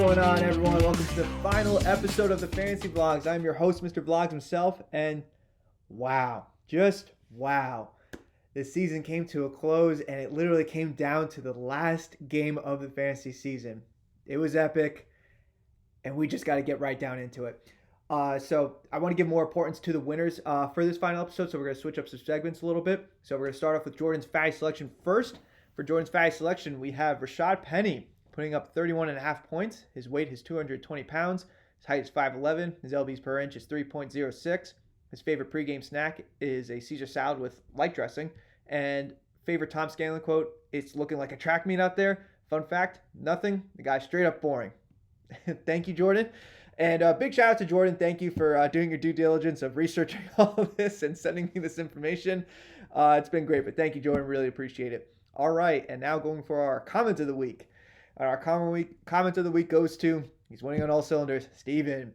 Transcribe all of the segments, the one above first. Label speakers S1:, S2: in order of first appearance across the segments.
S1: going on, everyone? Welcome to the final episode of the Fantasy Vlogs. I'm your host, Mr. Vlogs himself, and wow, just wow. This season came to a close, and it literally came down to the last game of the fantasy season. It was epic, and we just got to get right down into it. So I want to give more importance to the winners for this final episode, so we're going to switch up some segments a little bit. So we're going to start off with Jordan's Fatty Selection first. For Jordan's Fatty Selection, we have Rashad Penny putting up 31.5 points. His weight is 220 pounds. His height is 5'11". His lbs per inch is 3.06. His favorite pregame snack is a Caesar salad with light dressing. And favorite Tom Scanlon quote, "It's looking like a track meet out there." Fun fact, nothing. The guy's straight up boring. Thank you, Jordan. And big shout out to Jordan. Thank you for doing your due diligence of researching all of this and sending me this information. It's been great, but thank you, Jordan. Really appreciate it. All right, and now going for our comment of the week. Our comment of the week goes to, he's winning on all cylinders, Steven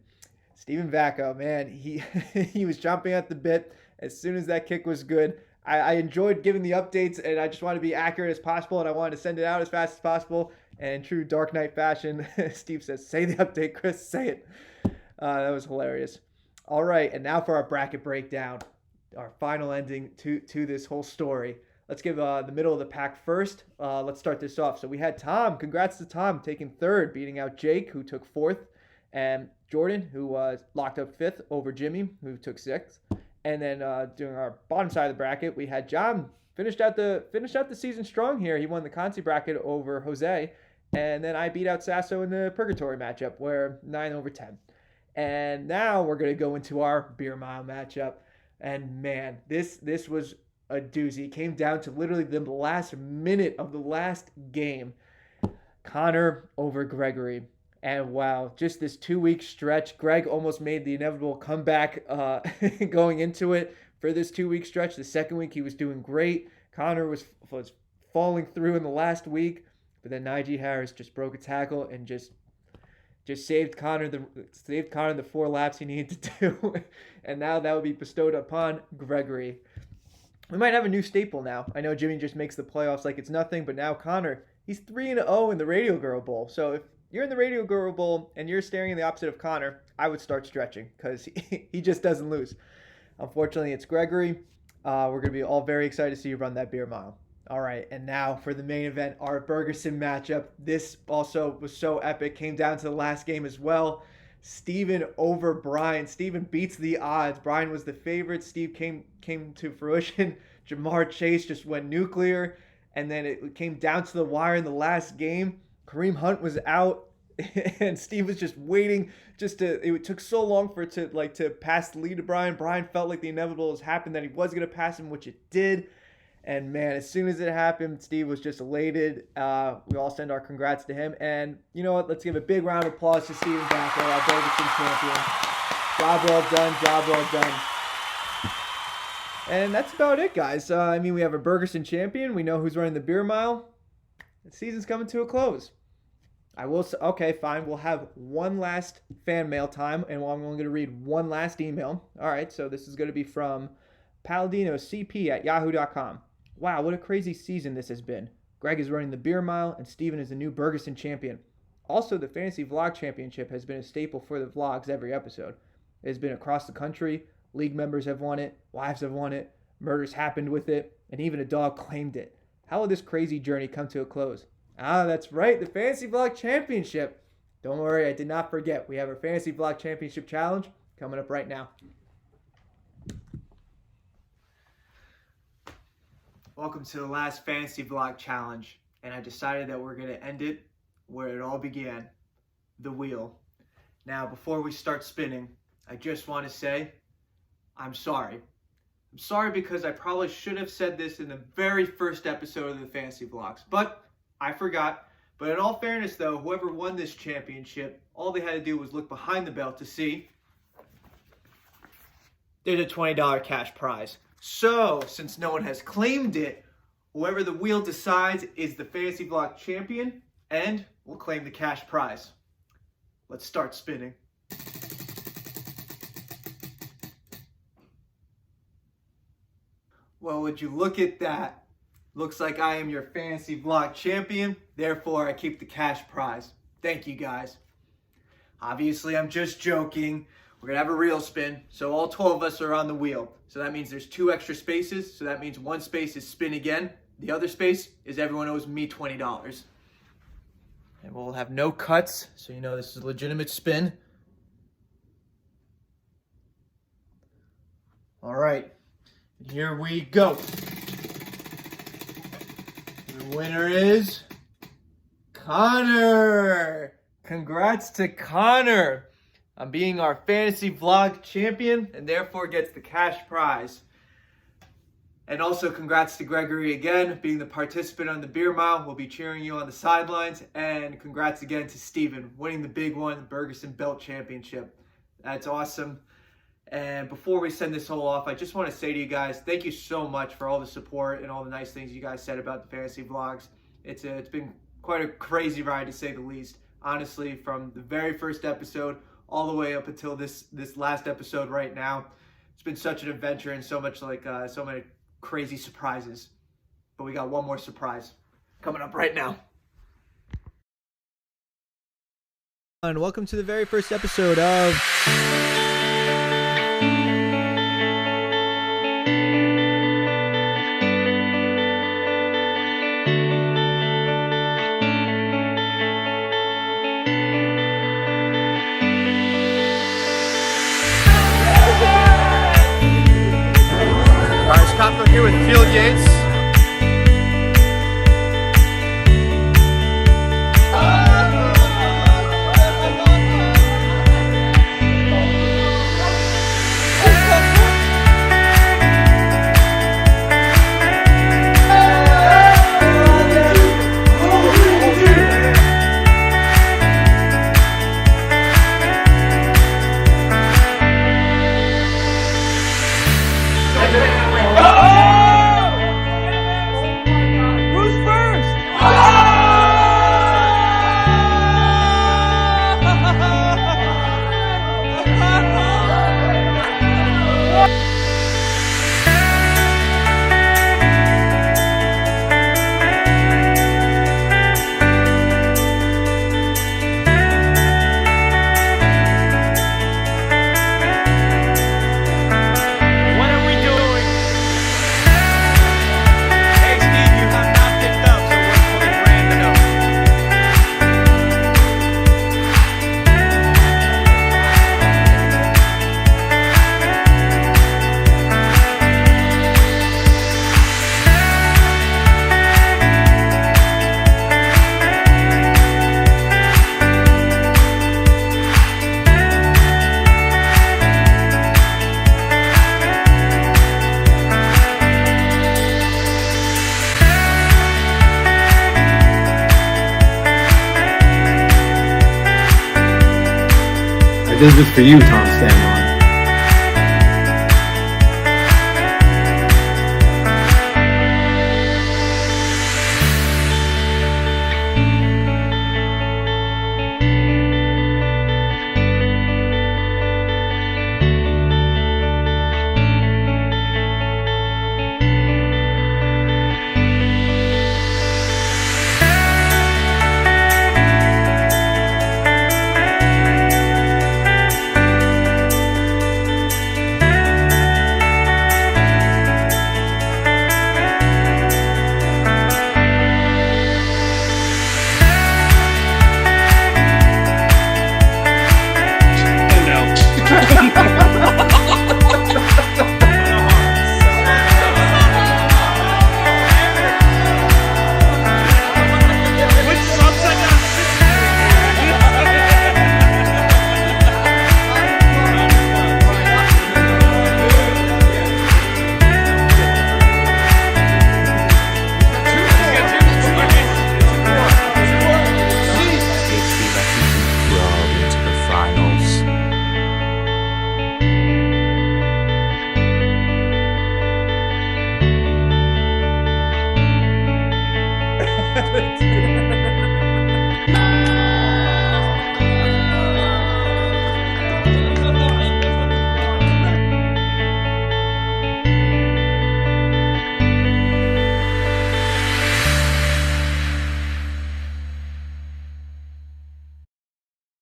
S1: Vacco. Man, he was jumping at the bit as soon as that kick was good. I enjoyed giving the updates, and I just wanted to be accurate as possible, and I wanted to send it out as fast as possible. And in true Dark Knight fashion, Steve says, "Say the update, Chris, say it." That was hilarious. All right, and now for our bracket breakdown, our final ending to this whole story. Let's give the middle of the pack first. Let's start this off. So we had Tom. Congrats to Tom taking third, beating out Jake, who took fourth, and Jordan, who locked up fifth over Jimmy, who took sixth. And then doing our bottom side of the bracket, we had John finished out the season strong here. He won the Conci bracket over Jose, and then I beat out Sasso in the Purgatory matchup, where 9/10. And now we're gonna go into our beer mile matchup. And man, this was a doozy. It came down to literally the last minute of the last game. Connor over Gregory. And wow, just this 2-week stretch. Greg almost made the inevitable comeback going into it for this 2-week stretch. The second week he was doing great. Connor was falling through in the last week. But then Najee Harris just broke a tackle and just saved Connor the 4 laps he needed to do. And now that will be bestowed upon Gregory. We might have a new staple now. I know Jimmy just makes the playoffs like it's nothing, but now Connor, he's 3-0 in the Radio Girl Bowl. So if you're in the Radio Girl Bowl and you're staring in the opposite of Connor, I would start stretching because he just doesn't lose. Unfortunately, it's Gregory. We're going to be all very excited to see you run that beer mile. All right, and now for the main event, our Bergerson matchup. This also was so epic. Came down to the last game as well. Steven over Brian. Steven beats the odds. Brian was the favorite. Steve came to fruition. Jamar Chase just went nuclear. And then it came down to the wire in the last game. Kareem Hunt was out. And Steve was just waiting. It took so long for it to pass the lead to Brian. Brian felt like the inevitable has happened, that he was going to pass him, which it did. And man, as soon as it happened, Steve was just elated. We all send our congrats to him. And you know what? Let's give a big round of applause to Steven Vacco, our Bergerson champion. Job well done. And that's about it, guys. We have a Bergerson champion. We know who's running the beer mile. The season's coming to a close. Okay, fine. We'll have one last fan mail time, and I'm only going to read one last email. All right, so this is going to be from PaladinoCP@yahoo.com. Wow, what a crazy season this has been. Greg is running the beer mile, and Steven is the new Bergerson champion. Also, the Fantasy Vlog Championship has been a staple for the vlogs every episode. It has been across the country. League members have won it. Wives have won it. Murders happened with it. And even a dog claimed it. How will this crazy journey come to a close? That's right, the Fantasy Vlog Championship. Don't worry, I did not forget. We have our Fantasy Vlog Championship Challenge coming up right now. Welcome to the last Fantasy Vlog Challenge, and I decided that we're going to end it where it all began, the wheel. Now, before we start spinning, I just want to say, I'm sorry. I'm sorry because I probably should have said this in the very first episode of the Fantasy Vlogs, but I forgot. But in all fairness, though, whoever won this championship, all they had to do was look behind the belt to see there's a $20 cash prize. So, since no one has claimed it, whoever the wheel decides is the Fantasy Vlog champion and will claim the cash prize. Let's start spinning. Well, would you look at that? Looks like I am your Fantasy Vlog champion. Therefore, I keep the cash prize. Thank you, guys. Obviously, I'm just joking. We're going to have a real spin. So all 12 of us are on the wheel. So that means there's 2 extra spaces. So that means one space is spin again. The other space is everyone owes me $20. And we'll have no cuts. So you know this is a legitimate spin. All right. Here we go. The winner is Connor. Congrats to Connor on being our fantasy vlog champion and therefore gets the cash prize. And also congrats to Gregory again, being the participant on the beer mile. We'll be cheering you on the sidelines. And congrats again to Steven, winning the big one, the Bergeson Belt Championship. That's awesome. And before we send this whole off, I just want to say to you guys, thank you so much for all the support and all the nice things you guys said about the fantasy vlogs. It's been quite a crazy ride, to say the least. Honestly, from the very first episode all the way up until this last episode right now, it's been such an adventure and so many crazy surprises. But we got one more surprise coming up right now. And welcome to the very first episode of Copper here with Field Yates.
S2: This is for you, Tom Stanmore.